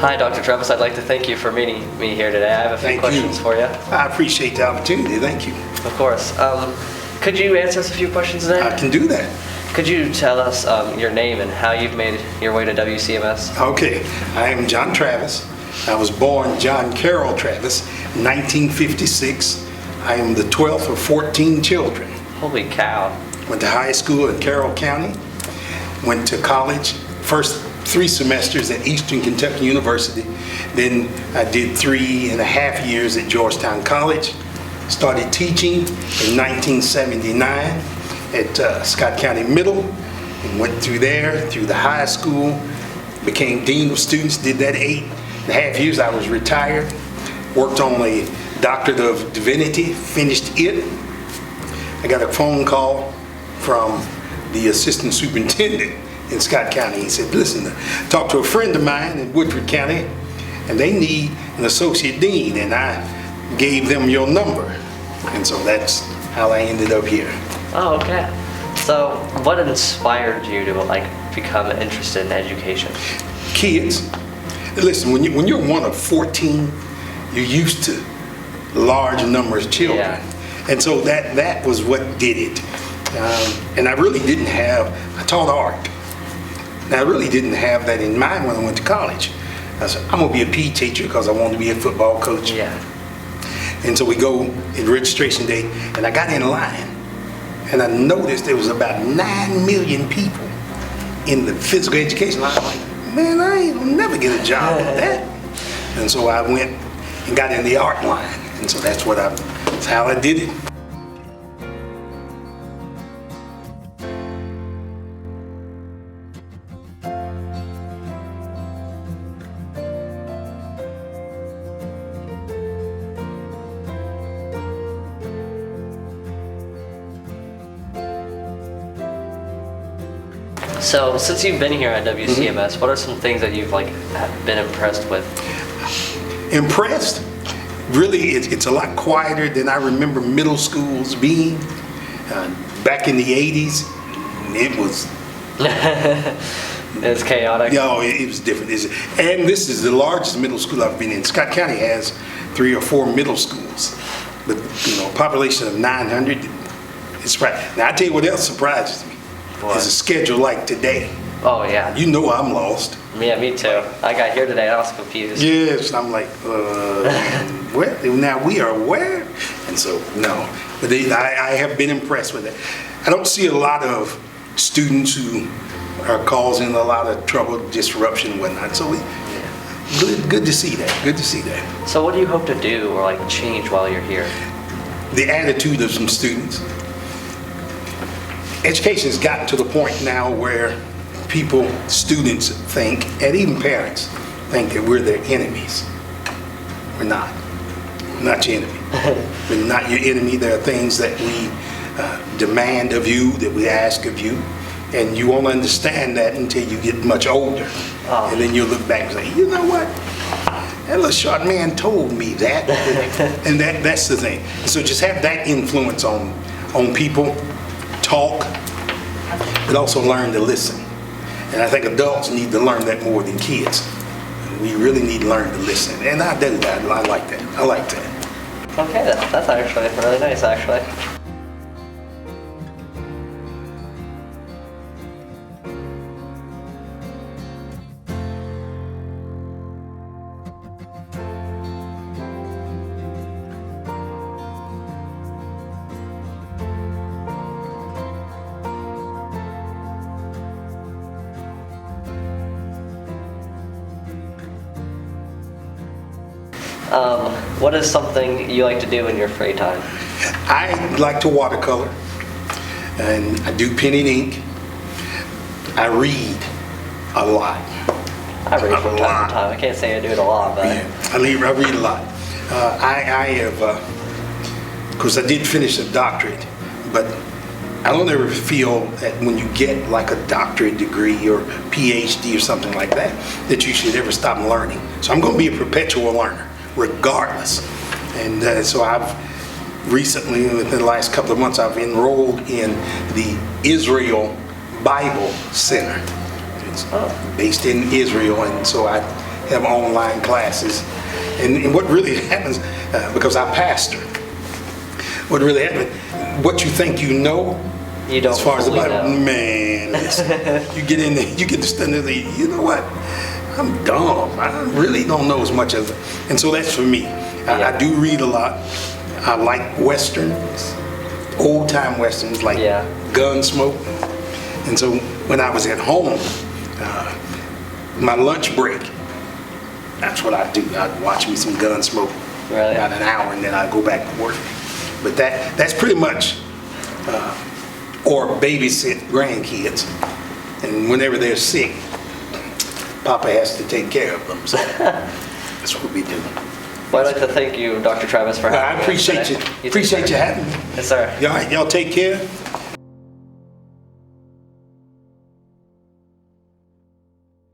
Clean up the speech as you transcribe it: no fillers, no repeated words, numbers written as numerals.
Hi, Dr. Travis. I'd like to thank you for meeting me here today. I have a few questions for you. I appreciate the opportunity. Thank you. Of course. Could you answer us a few questions today? I can do that. Could you tell us your name and how you've made your way to WCMS? Okay. I am John Travis. I was born John Carroll Travis, 1956. I am the 12th of 14 children. Holy cow. Went to high school in Carroll County. Went to college, first 3 semesters at Eastern Kentucky University. Then I did 3.5 years at Georgetown College. Started teaching in 1979 at Scott County Middle, and went through there, through the high school, became Dean of Students, did that 8.5 years. I was retired, worked on a Doctorate of Divinity, finished it. I got a phone call from the assistant superintendent in Scott County. He said, listen, talk to a friend of mine in Woodford County, and they need an associate dean, and I gave them your number. And so that's how I ended up here. Oh, okay. So what inspired you to become interested in education? Kids, listen, when you're one of 14, you're used to large numbers of children. Yeah. And so that was what did it. And I really didn't have, I taught art. And I really didn't have that in mind when I went to college. I said, I'm gonna be a PE teacher because I wanted to be a football coach. Yeah. And so we go at registration day, and I got in line, and I noticed there was about 9 million people in the physical education line. I'm like, man, I ain't gonna never get a job with that. And so I went and got in the art line. And so that's how I did it. So since you've been here at WCMS, what are some things that you've have been impressed with? Impressed? Really, it's a lot quieter than I remember middle schools being. Back in the 80s, it was... It's chaotic. No, it was different. And this is the largest middle school I've been in. Scott County has 3 or 4 middle schools. But, population of 900, it's right. Now, I tell you what else surprises me. What? Is a schedule like today. Oh, yeah. You know I'm lost. Yeah, me too. I got here today, I was confused. Yes, I'm like, where? Now we are where? And so, no. But I have been impressed with it. I don't see a lot of students who are causing a lot of trouble, disruption, and whatnot. So good to see that. Good to see that. So what do you hope to do or change while you're here? The attitude of some students. Education has gotten to the point now where people, students think, and even parents think that we're their enemies. We're not. We're not your enemy. We're not your enemy. There are things that we demand of you, that we ask of you, and you won't understand that until you get much older. Oh. And then you'll look back and say, you know what? That little short man told me that. And that's the thing. So just have that influence on people. Talk, but also learn to listen. And I think adults need to learn that more than kids. We really need to learn to listen. And I do that. I like that. I like that. Okay, that's actually really nice, actually. What is something you like to do in your free time? I like to watercolor, and I do pen and ink. I read a lot. I read from time to time. I can't say I do it a lot, but... Yeah, I read a lot. I have, of course, I did finish a doctorate, but I don't ever feel that when you get like a doctorate degree or PhD or something like that, that you should ever stop learning. So I'm going to be a perpetual learner, regardless. And so I've recently, within the last couple of months, I've enrolled in the Israel Bible Center. It's based in Israel, and so I have online classes. And what really happens, because I pastor, what really happens, what you think you know, You don't as far as the fully Bible, know. man, you get in there, you get to stand there, you know what? I'm dumb. I really don't know as much as, and so that's for me. I do read a lot. I like westerns, old time westerns like Yeah. Gunsmoke. And so when I was at home, my lunch break, that's what I do. I'd watch me some Gunsmoke Really? about an hour, and then I'd go back to work. But that's pretty much, or babysit grandkids. And whenever they're sick, Papa has to take care of them. So that's what we do. Well, I'd like to thank you, Dr. Travis, for having I me. appreciate you. today. Appreciate you having me. Yes, sir. Y'all take care.